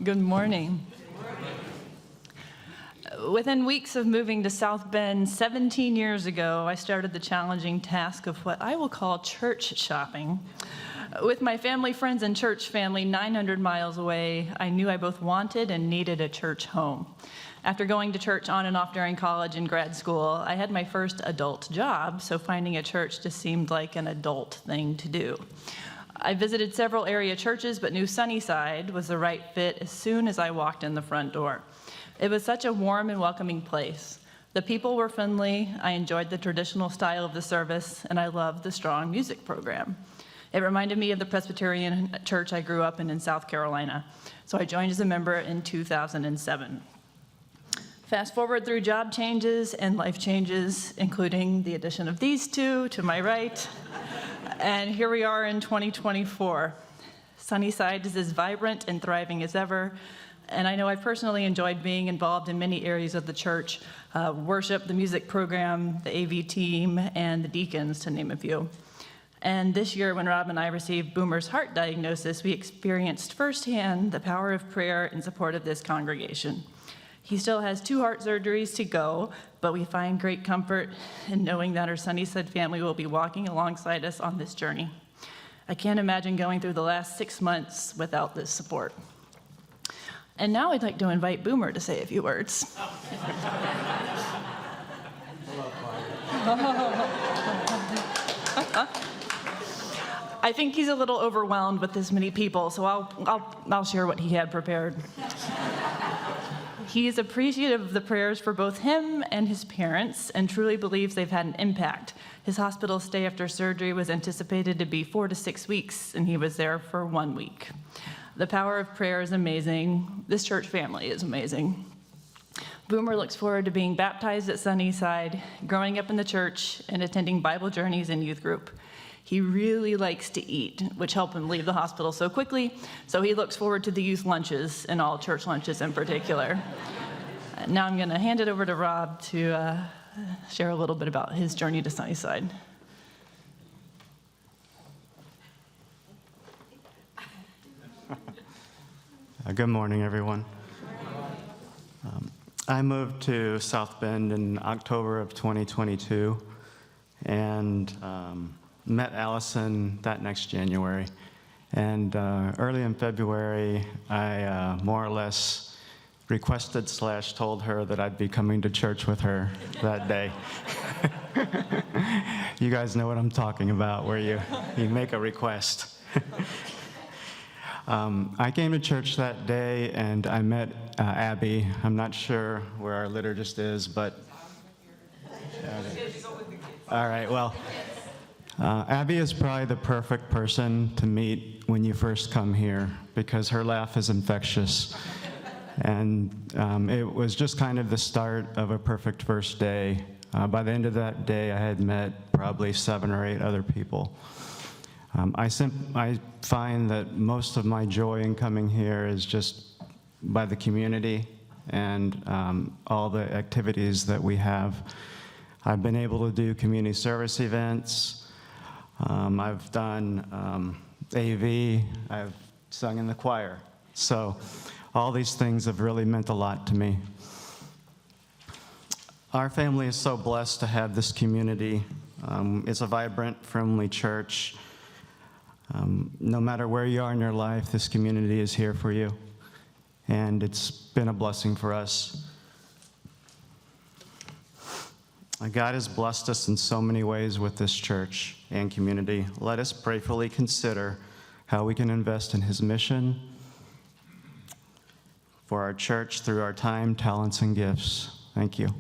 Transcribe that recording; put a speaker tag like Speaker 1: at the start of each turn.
Speaker 1: Good morning. Within weeks of moving to South Bend 17 years ago, I started the challenging task of what I will call church shopping. With my family, friends, and church family 900 miles away, I knew I both wanted and needed a church home. After going to church on and off during college and grad school, I had my first adult job, so finding a church just seemed like an adult thing to do. I visited several area churches, but knew Sunnyside was the right fit as soon as I walked in the front door. It was such a warm and welcoming place. The people were friendly, I enjoyed the traditional style of the service, and I loved the strong music program. It reminded me of the Presbyterian church I grew up in South Carolina, so I joined as a member in 2007. Fast forward through job changes and life changes, including the addition of these two to my right, and here we are in 2024. Sunnyside is as vibrant and thriving as ever, and I know I personally enjoyed being involved in many areas of the church, worship, the music program, the AV team, and the deacons, to name a few. And this year, when Rob and I received Boomer's heart diagnosis, we experienced firsthand the power of prayer in support of this congregation. He still has 2 heart surgeries to go, but we find great comfort in knowing that our Sunnyside family will be walking alongside us on this journey. I can't imagine going through the last 6 months without this support. And now I'd like to invite Boomer to say a few words. I think he's a little overwhelmed with this many people, so I'll share what he had prepared. He is appreciative of the prayers for both him and his parents and truly believes they've had an impact. His hospital stay after surgery was anticipated to be 4 to 6 weeks, and he was there for 1 week. The power of prayer is amazing. This church family is amazing. Boomer looks forward to being baptized at Sunnyside, growing up in the church, and attending Bible journeys and youth group. He really likes to eat, which helped him leave the hospital so quickly, so he looks forward to the youth lunches, and all church lunches in particular. Now I'm going to hand it over to Rob to share a little bit about his journey to Sunnyside.
Speaker 2: Good morning, everyone. I moved to South Bend in October of 2022, and met Alison that next January. And early in February, I more or less requested / told her that I'd be coming to church with her that day. You guys know what I'm talking about, where you make a request. I came to church that day, and I met Abby. I'm not sure where our liturgist is, but... All right, well... Abby is probably the perfect person to meet when you first come here because her laugh is infectious. And it was just kind of the start of a perfect first day. By the end of that day, I had met probably 7 or 8 other people. I find that most of my joy in coming here is just by the community and all the activities that we have. I've been able to do community service events. I've done AV, I've sung in the choir. So all these things have really meant a lot to me. Our family is so blessed to have this community. It's a vibrant, friendly church. No matter where you are in your life, this community is here for you. And it's been a blessing for us. God has blessed us in so many ways with this church and community. Let us prayerfully consider how we can invest in his mission for our church through our time, talents, and gifts. Thank you.